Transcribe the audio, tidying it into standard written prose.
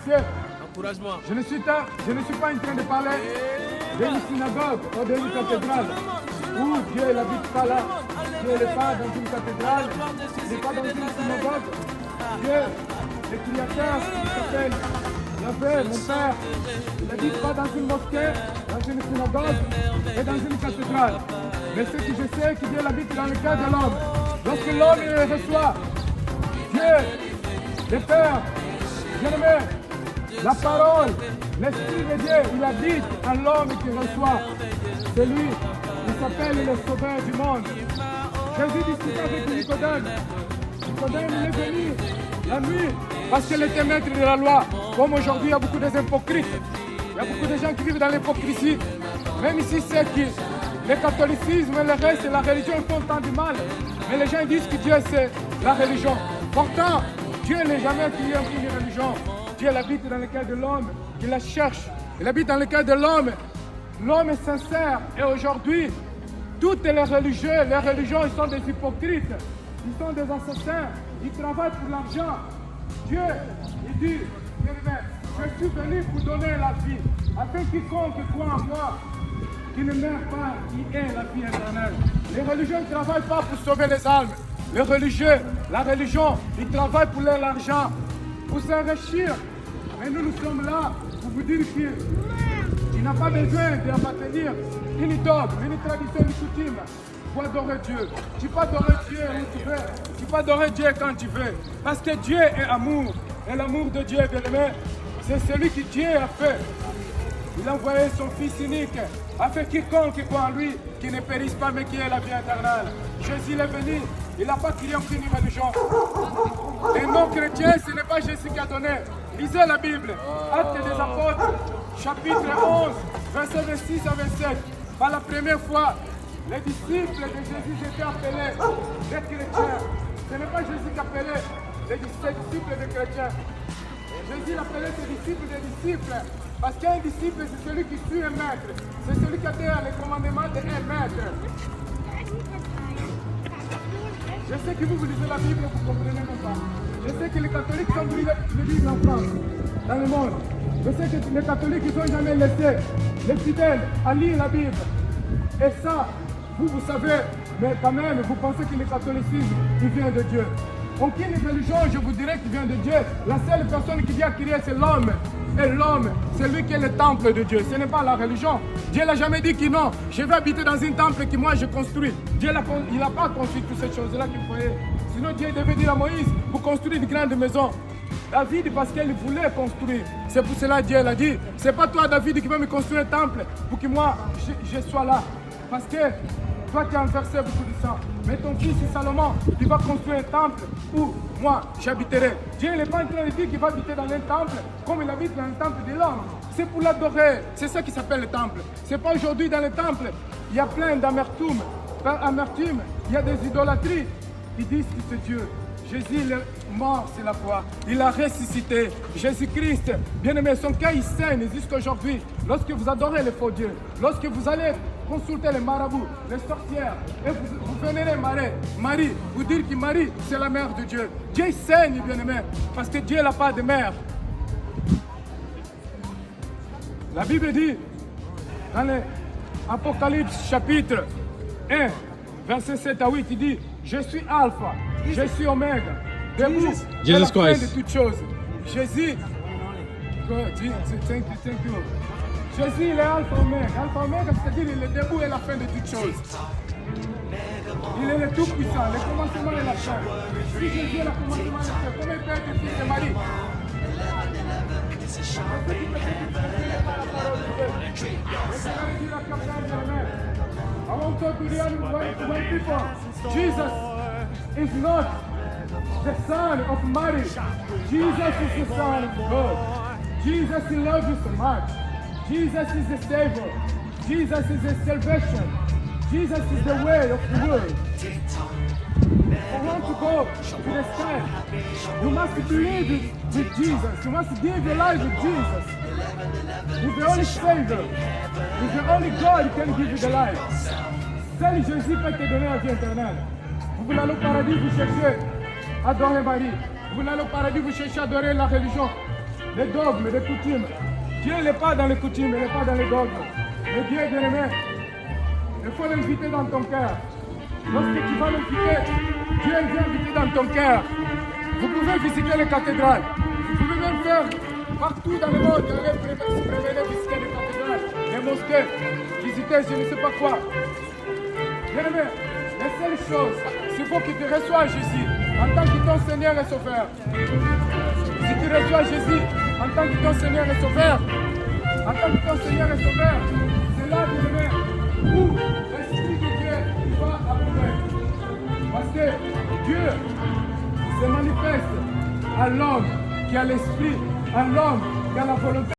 Encouragement. Je ne suis pas en train de parler d'une synagogue ou d'une cathédrale où Dieu n'habite pas là. Dieu n'est pas dans une cathédrale, il n'est pas dans une synagogue. Dieu, le Créateur, qui s'appelle Yahvé, mon Père, il n'habite pas dans une mosquée, dans une synagogue et dans une cathédrale. Mais ce que je sais, que Dieu habite dans le cœur de l'homme. Lorsque l'homme le reçoit, Dieu, le Père, bien-aimé, la parole, l'Esprit de Dieu, il habite en l'homme qui reçoit. C'est lui, il s'appelle le Sauveur du monde. Jésus discutait avec Nicodème. Nicodème, il est venu la nuit parce qu'il était maître de la loi. Comme aujourd'hui, il y a beaucoup d'hypocrites. Il y a beaucoup de gens qui vivent dans l'hypocrisie. Même ici, c'est que le catholicisme et le reste, la religion font tant de mal. Mais les gens disent que Dieu, c'est la religion. Pourtant, Dieu n'est jamais créé une religion. Dieu habite dans le cœur de l'homme, il la cherche. Il habite dans le cœur de l'homme. L'homme est sincère. Et aujourd'hui, toutes les religions, ils sont des hypocrites. Ils sont des assassins. Ils travaillent pour l'argent. Dieu, il dit, je suis venu pour donner la vie. Afin quiconque croit en moi, qui ne meurt pas, qui ait la vie éternelle. Les religions ne travaillent pas pour sauver les âmes. Les religieux, la religion, ils travaillent pour l'argent, pour s'enrichir. Mais nous sommes là pour vous dire qu'il n'a pas besoin d'appartenir une dogme, une tradition, une coutume pour adorer Dieu. Tu peux adorer Dieu où tu veux. Tu peux adorer Dieu quand tu veux. Parce que Dieu est amour. Et l'amour de Dieu, bien aimé, c'est celui que Dieu a fait. Il a envoyé son Fils unique, afin quiconque croit en lui, qui ne périsse pas, mais qui ait la vie éternelle. Jésus est venu, il n'a pas créé aucune religion. Les non-chrétiens, ce n'est pas Jésus qui a donné. Lisez la Bible, Actes des Apôtres, chapitre 11, versets 26 à 27. Par la première fois, les disciples de Jésus étaient appelés des chrétiens. Ce n'est pas Jésus qui appelait les disciples des chrétiens. Jésus appelait ses disciples des disciples. Parce qu'un disciple, c'est celui qui suit un maître. C'est celui qui a les commandements d'un maître. Je sais que vous lisez la Bible, vous comprenez même pas. Je sais que les catholiques ont lu la Bible en France, dans le monde. Je sais que les catholiques, ils n'ont jamais laissé les fidèles à lire la Bible. Et ça, vous savez, mais quand même, vous pensez que le catholicisme, il vient de Dieu. Aucune religion, je vous dirais, qui vient de Dieu. La seule personne qui vient créer, c'est l'homme. Et l'homme, c'est lui qui est le temple de Dieu. Ce n'est pas la religion. Dieu n'a jamais dit que non, je vais habiter dans un temple que moi je construis. Dieu il n'a pas construit toutes ces choses-là qu'il voyait. Sinon Dieu devait dire à Moïse, pour construire une grande maison. David, parce qu'il voulait construire. C'est pour cela que Dieu l'a dit. C'est pas toi, David, qui va me construire un temple pour que moi je sois là. Parce que toi qui as versé beaucoup de sang. Mais ton fils Salomon, il va construire un temple où moi j'habiterai. Dieu n'est pas en train de dire qu'il va habiter dans un temple comme il habite dans le temple de l'homme. C'est pour l'adorer. C'est ça qui s'appelle le temple. C'est pas aujourd'hui dans le temple. Il y a plein d'amertume. Par amertume, il y a des idolâtries. Ils disent que c'est Dieu. Jésus est mort sur la croix. Il a ressuscité. Jésus-Christ, bien-aimé, son cœur il saigne jusqu'à aujourd'hui. Lorsque vous adorez les faux dieux, lorsque vous allez consulter les marabouts, les sorcières, et vous vénérez Marie, vous dites que Marie, c'est la mère de Dieu. Dieu saigne, bien-aimé, parce que Dieu n'a pas de mère. La Bible dit, dans l'Apocalypse chapitre 1, verset 7 à 8, il dit, je suis Alpha, je suis Oméga, debout, à la fin de toutes choses. Jésus, thank you. Jésus, il est Alpha Oméga. Alpha Oméga, c'est-à-dire il est debout et la fin de toutes choses. Il est le tout-puissant, le commencement et la fin. Si Jésus est le commencement et la fin, comment il peut être fils de Marie? I want to talk to the one people. Jesus is not the son of Mary. Jesus is the son of God. Jesus, he loves you so much. Jesus is the Savior. Jesus is the salvation. Jesus is the way of the world. I want to go to the sky. You must believe with Jesus. You must give your life with Jesus. He's the only Savior. He's the only God who can give you the life. Seul Jésus peut te donner la vie éternelle. Vous voulez aller au paradis, vous cherchez à adorer Marie. Vous voulez aller au paradis, vous cherchez à adorer la religion. des dogmes, des coutumes. Dieu n'est pas dans les coutumes, il n'est pas dans les dogmes. Mais Dieu, bien-aimé, il faut l'inviter dans ton cœur. Lorsque tu vas l'inviter, Dieu vient inviter dans ton cœur. Vous pouvez visiter les cathédrales. Vous pouvez même faire partout dans le monde. Allez prévenir visiter les cathédrales, les mosquées, visiter je ne sais pas quoi. Bien-aimé, la seule chose, c'est faut que tu reçois Jésus en tant que ton Seigneur et Sauveur. Si tu reçois Jésus en tant que ton Seigneur et Sauveur, en tant que ton Seigneur et Sauveur, c'est là, bien-aimé, où l'Esprit de Dieu va apparaître. Parce que Dieu se manifeste à l'homme qui a l'Esprit, à l'homme qui a la volonté.